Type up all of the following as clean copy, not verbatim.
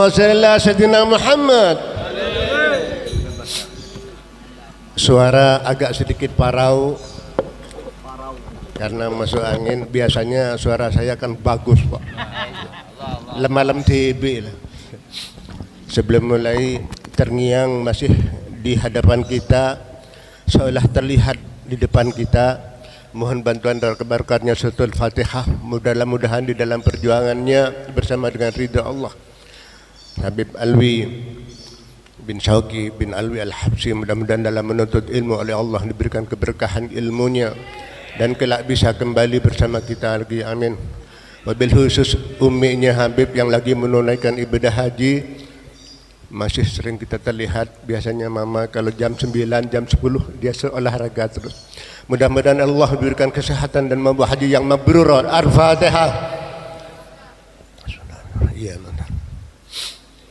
Allahumma shalli ala sayyidina Muhammad. Suara agak sedikit parau karena masuk angin. Biasanya suara saya kan bagus, Pak. Malam TB lah. Sebelum mulai, terngiang masih di hadapan kita, seolah terlihat di depan kita. Mohon bantuan dan keberkatnya suratul Fatihah. Mudah-mudahan di dalam perjuangannya bersama dengan ridha Allah, Habib Alwi bin Syauqi bin Alwi Al-Habsyi, mudah-mudahan dalam menuntut ilmu oleh Allah diberikan keberkahan ilmunya dan kelak bisa kembali bersama kita lagi, amin. Wabil khusus umminya Habib yang lagi menunaikan ibadah haji, masih sering kita terlihat. Biasanya mama kalau jam 9, jam 10 dia olahraga terus. Mudah-mudahan Allah berikan kesehatan dan membawa haji yang mabrur. Al-Fatihah. Iya, benar.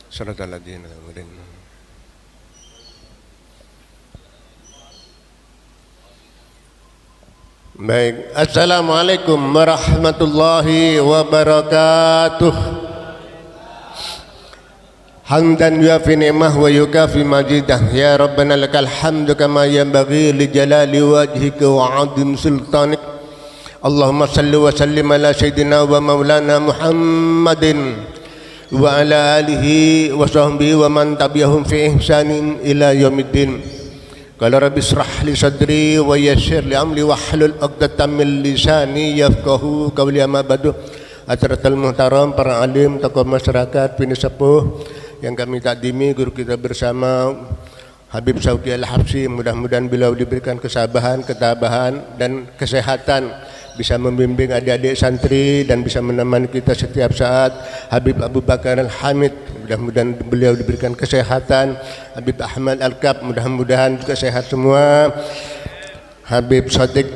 Shalatul ladina. Baik, assalamualaikum warahmatullahi wabarakatuh. Hamdan yuafi ni'mah wa yukafi majidah. Ya Rabbana lakal hamdu kama yanbaghi li jalali wajhika wa 'azim sultanik. Allahumma salli wa sallim ala sayyidina wa maulana Muhammadin wa ala alihi wa sahbihi wa man tabi'ahum fi ihsanin ila yaumiddin. Qala rabbi israh li sadri wa yassir li amri wahlul 'uqdatam min lisani yafqahu qawli. Amma ba'du. Atratul muhtaram, para alim, tokoh masyarakat, bini sepuh yang kami takdimi, guru kita bersama Habib Syauqi Al-Habsyi, mudah-mudahan beliau diberikan kesabaran, ketabahan dan kesehatan, bisa membimbing adik-adik santri dan bisa menemani kita setiap saat. Habib Abu Bakar Al-Hamid, mudah-mudahan beliau diberikan kesehatan. Habib Ahmad Al-Kab, mudah-mudahan juga sehat semua. Habib Shadiq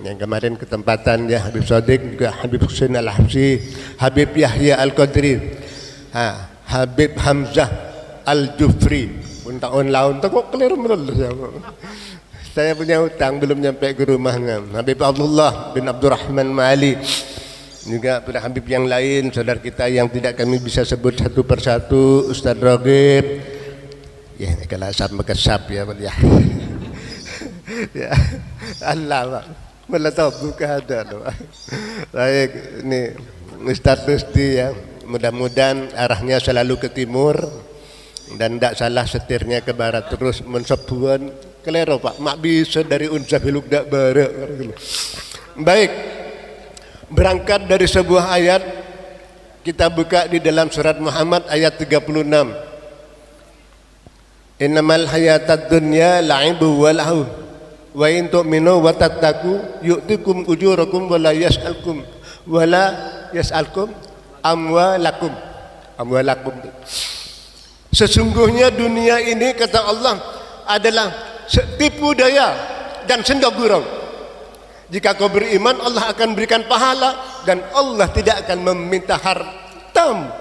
yang kemarin ketempatan ya, Habib Shadiq, juga Habib Husain Al-Habsyi, Habib Yahya Al-Qadri, Habib Hamzah Al-Jufri. Pun tahun laun tu kok keliru melulu. Saya punya hutang belum nyampe ke rumahnya. Habib Abdullah bin Abdurrahman Ma'ali, juga pada Habib yang lain, saudara kita yang tidak kami bisa sebut satu persatu. Ustaz Ragib, ya kalau asap makasap ya, ya. Ya Allah, Pak. Malah tahu buka ada loh. Baik, ini Ustaz Rusti ya. Mudah-mudahan arahnya selalu ke timur dan tidak salah setirnya ke barat terus mensebuan kelero, Pak. Mak bisa dari unsah hiluk dak barak. Baik, berangkat dari sebuah ayat, kita buka di dalam surat Muhammad ayat 36. Innamal hayatad dunya la'ibu wa lahu wa in tu'minu wa tattaqu yu'tikum ujurakum wa la yas'alkum amwalakum. Sesungguhnya dunia ini, kata Allah, adalah tipu daya dan senda gurau. Jika kau beriman, Allah akan berikan pahala dan Allah tidak akan meminta hartam.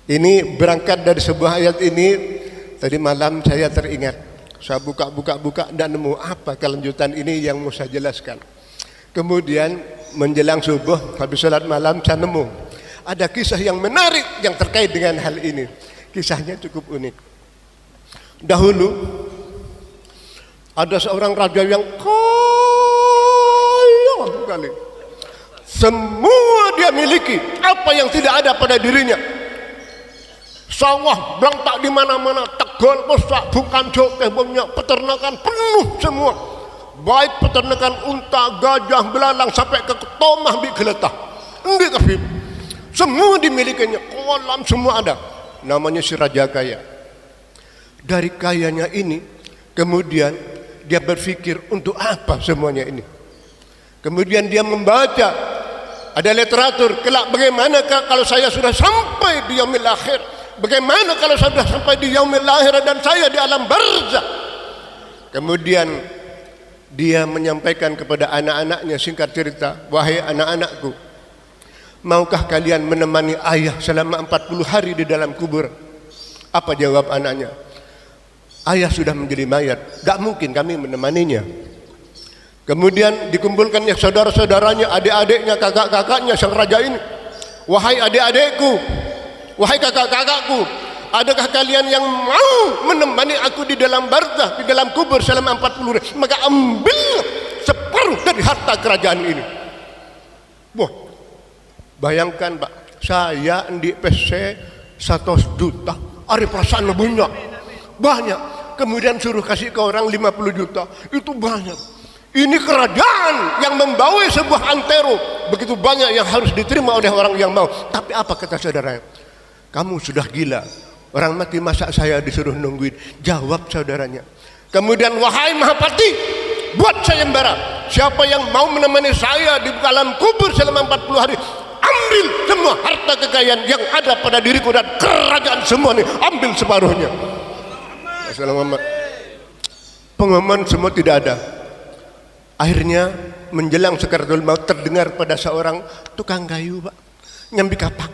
Ini berangkat dari sebuah ayat ini. Tadi malam saya teringat, saya buka dan nemu apa kelanjutan ini yang mau saya jelaskan. Kemudian menjelang subuh habis salat malam saya nemu ada kisah yang menarik yang terkait dengan hal ini. Kisahnya cukup unik. Dahulu ada seorang raja yang kaya sekali. Semua dia miliki, apa yang tidak ada pada dirinya. Sawah berantak di mana-mana, Tegal, Pusak, bukan Jokeh, banyak peternakan penuh semua. Baik peternakan unta, gajah, belalang sampai ke Tomah bi Geletah. Enggak kafir. Semua dimilikinya, kolam semua ada. Namanya si raja kaya. Dari kayanya ini, kemudian dia berpikir untuk apa semuanya ini. Kemudian dia membaca, ada literatur, kelak bagaimanakah kalau saya sudah sampai di yaumil akhir? Bagaimana kalau saya sudah sampai di yaumil akhir dan saya di alam barzakh? Kemudian dia menyampaikan kepada anak-anaknya, singkat cerita, wahai anak-anakku, maukah kalian menemani ayah selama 40 hari di dalam kubur? Apa jawab anaknya? Ayah sudah menjadi mayat, gak mungkin kami menemaninya. Kemudian dikumpulkannya saudara-saudaranya, adik-adiknya, kakak-kakaknya sang raja ini. Wahai adik-adikku, wahai kakak-kakakku, adakah kalian yang mau menemani aku di dalam barzah, di dalam kubur selama 40 hari? Maka ambil separuh dari harta kerajaan ini. Wah, bayangkan Pak, saya di PC 100 juta, ada perasaan banyak. Kemudian suruh kasih ke orang 50 juta, itu banyak. Ini kerajaan yang membawa sebuah antero, begitu banyak yang harus diterima oleh orang yang mau. Tapi apa kata saudaranya? Kamu sudah gila, orang mati masa saya disuruh nungguin? Jawab saudaranya. Kemudian, wahai Mahapati, buat sayembara, siapa yang mau menemani saya di dalam kubur selama 40 hari, ambil semua harta kekayaan yang ada pada diriku dan kerajaan semua ini, ambil separuhnya. Assalamualaikum. Pengumuman semua tidak ada. Akhirnya menjelang sakaratul maut terdengar pada seorang tukang kayu, Pak, nyambi kapak.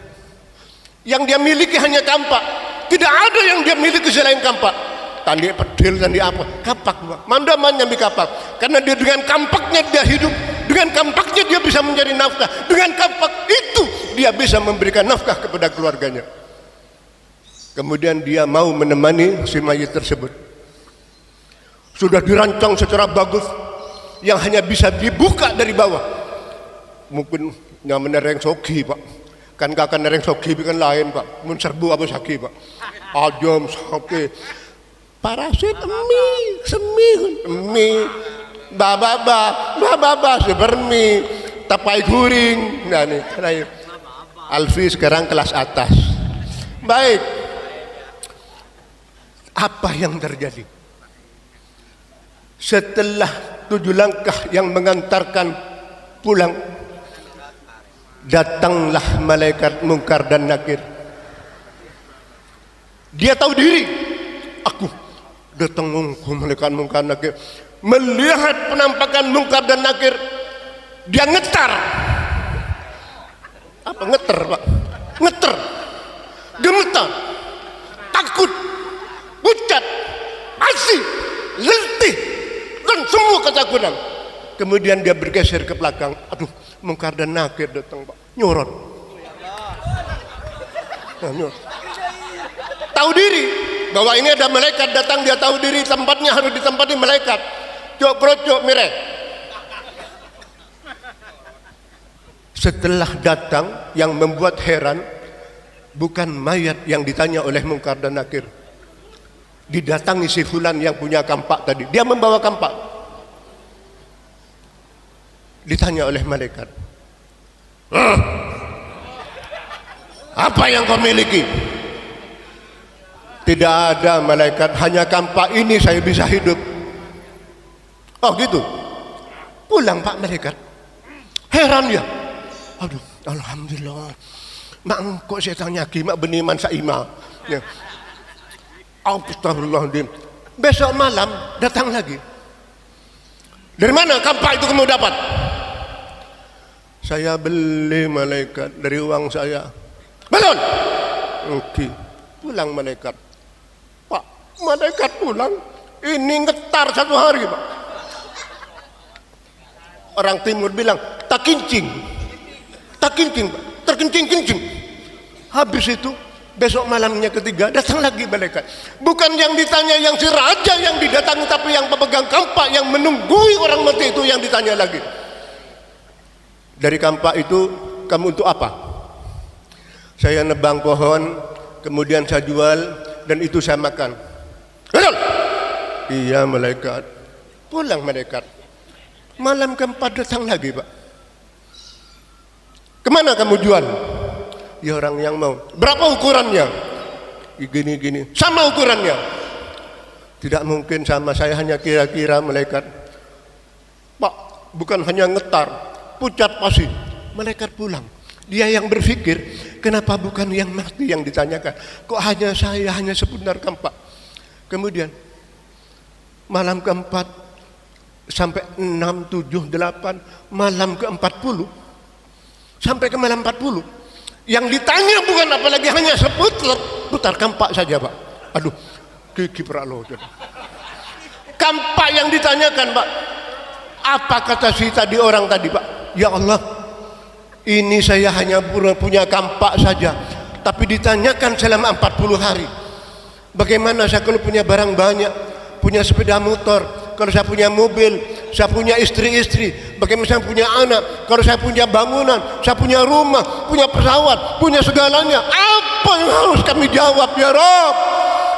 Yang dia miliki hanya kampak, tidak ada yang dia miliki selain kampak. Tandi pedil, tandi apa, kapak, Pak. Mandaman nyambi kapak, karena dia dengan kampaknya dia hidup, dengan kampaknya dia bisa mencari nafkah, dengan kampak itu dia bisa memberikan nafkah kepada keluarganya. Kemudian dia mau menemani si mayit tersebut. Sudah dirancang secara bagus, yang hanya bisa dibuka dari bawah. Mungkin yang menereng sogi, Pak. Kan kakak nereng sogi kan lain, Pak. Mun serbu apa sagi, Pak. Ajam sogi. Parasit semi baba sepermi tapai guring. Nah nih, Alfi sekarang kelas atas. Baik. Apa yang terjadi? Setelah 7 langkah yang mengantarkan pulang, datanglah malaikat Munkar dan Nakir. Dia tahu diri. Aku datang malaikat Munkar dan Nakir. Melihat penampakan Munkar dan Nakir, dia ngetar. Apa ngetar, Pak? Ngetar, gemetar, takut, pucat, asih, letih, dan semua ketakutan. Kemudian dia bergeser ke belakang. Aduh, Munkar dan Nakir datang, Pak. Nyorot. Tahu diri bahwa ini ada malaikat datang, dia tahu diri tempatnya harus ditempati malaikat. Cok krocok mirek. Setelah datang, yang membuat heran bukan mayat yang ditanya oleh Munkar dan Nakir. Didatangi si fulan yang punya kampak tadi, dia membawa kampak. Ditanya oleh malaikat, apa yang kau miliki? Tidak ada malaikat, hanya kampak ini saya bisa hidup. Oh gitu, pulang Pak malaikat. Heran ya, aduh alhamdulillah, mak kok saya tanya mak beniman saima ya. Astagfirullahaladzim. Besok malam datang lagi. Dari mana kampak itu kamu dapat? Saya beli malaikat dari uang saya. Betul? Oke. Pulang malaikat. Pak, malaikat pulang. Ini ngetar 1 hari, Pak. Orang timur bilang tak kincing. Tak kincing, Pak. Terkencing-kencing. Habis itu besok malamnya ketiga datang lagi malaikat. Bukan yang ditanya yang si raja yang didatangi, tapi yang pemegang kampak yang menunggui orang mati itu yang ditanya lagi. Dari kampak itu kamu untuk apa? Saya nebang pohon, kemudian saya jual dan itu saya makan. Betul? Iya malaikat. Pulang malaikat. Malam keempat datang lagi, Pak. Kemana kamu jual? Ya orang yang mau. Berapa ukurannya? Gini-gini. Sama ukurannya. Tidak mungkin sama, saya hanya kira-kira malaikat. Pak, bukan hanya ngetar, pucat pasti. Malaikat pulang. Dia yang berpikir, kenapa bukan yang mati yang ditanyakan? Kok hanya saya, hanya seputar kampak. Kemudian malam keempat sampai 6, 7, 8, malam ke-40 sampai ke malam 40. Yang ditanya bukan apalagi hanya seputar kampak saja, Pak. Aduh, gigi peralo. Kampak yang ditanyakan, Pak. Apa kata si tadi orang tadi, Pak? Ya Allah, ini saya hanya punya kampak saja, tapi ditanyakan selama 40 hari, bagaimana saya kalau punya barang banyak, punya sepeda motor, kalau saya punya mobil, saya punya istri-istri, bagaimana saya punya anak, kalau saya punya bangunan, saya punya rumah, punya pesawat, punya segalanya, apa yang harus kami jawab ya Rabb?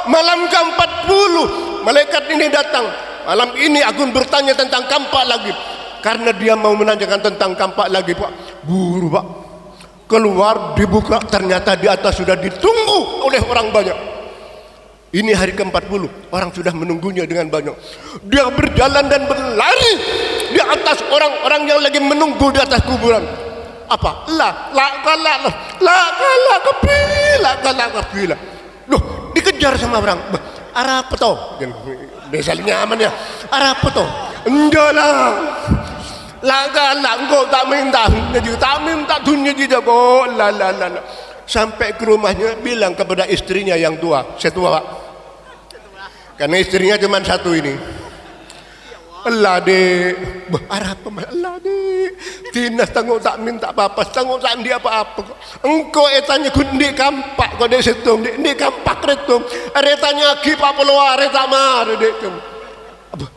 Malam ke-40 malaikat ini datang. Malam ini aku bertanya tentang kampak lagi, karena dia mau menanyakan tentang kampak lagi. Pak, buru Pak, keluar dibuka, ternyata di atas sudah ditunggu oleh orang banyak. Ini hari ke-40, orang sudah menunggunya dengan banyak. Dia berjalan dan berlari di atas orang-orang yang lagi menunggu di atas kuburan. Apa? La kala. Loh, dikejar sama orang. Arah apa toh? Misalnya aman ya. Arah apa toh? Enggaklah. La engkau tak minta dunia juga kok. La. Sampai ke rumahnya bilang kepada istrinya yang tua, saya tua Pak, karena istrinya cuma satu ini. Allah dek, arah apa? Allah dek, Tinas tanggung tak minta apa-apa, tanggung tak dia apa-apa. Engkau etanya kundi kampak, kau dek setung, dek kampak retung. Retanya lagi pak peluar, retamar dek.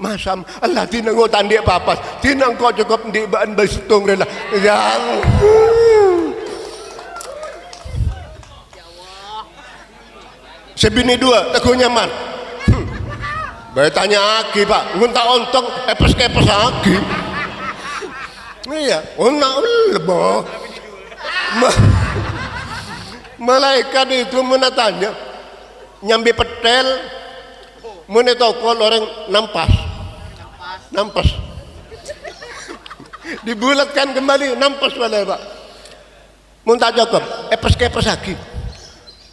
Masam, Allah tina ngau tak dia apa-apa, tina engkau cukup di bahan bersetung rela. Yang sebini dua, tak nyaman. Bertanya lagi Pak, ngunta ontong epes-kepes lagi. Iya, unta lebo. Malaikat itu menatanya, nyambi petel, menetokol orang nampas. Dibulatkan kembali, nampas balai Pak. Muntah cukup, epes-kepes lagi.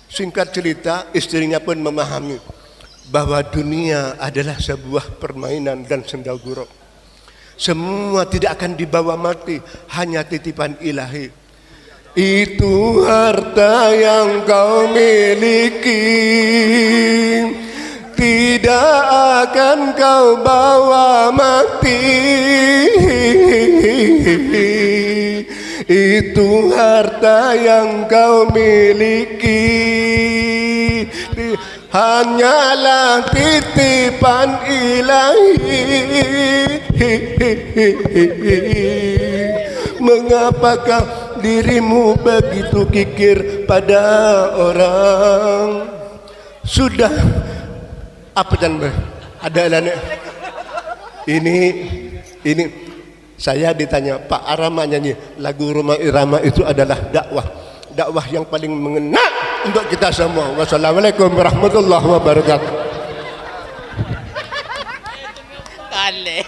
Singkat cerita, istrinya pun memahami bahwa dunia adalah sebuah permainan dan sendagurau. Semua tidak akan dibawa mati, hanya titipan ilahi. Itu harta yang kau miliki, tidak akan kau bawa mati. Itu harta yang kau miliki, hanyalah titipan ilahi. Mengapakah dirimu begitu kikir pada orang? Sudah apa jangan ada lane ini saya ditanya Pak Arama nyanyi lagu Rumah Irama itu adalah dakwah yang paling mengena untuk kita semua. Wassalamualaikum warahmatullahi wabarakatuh. Kale.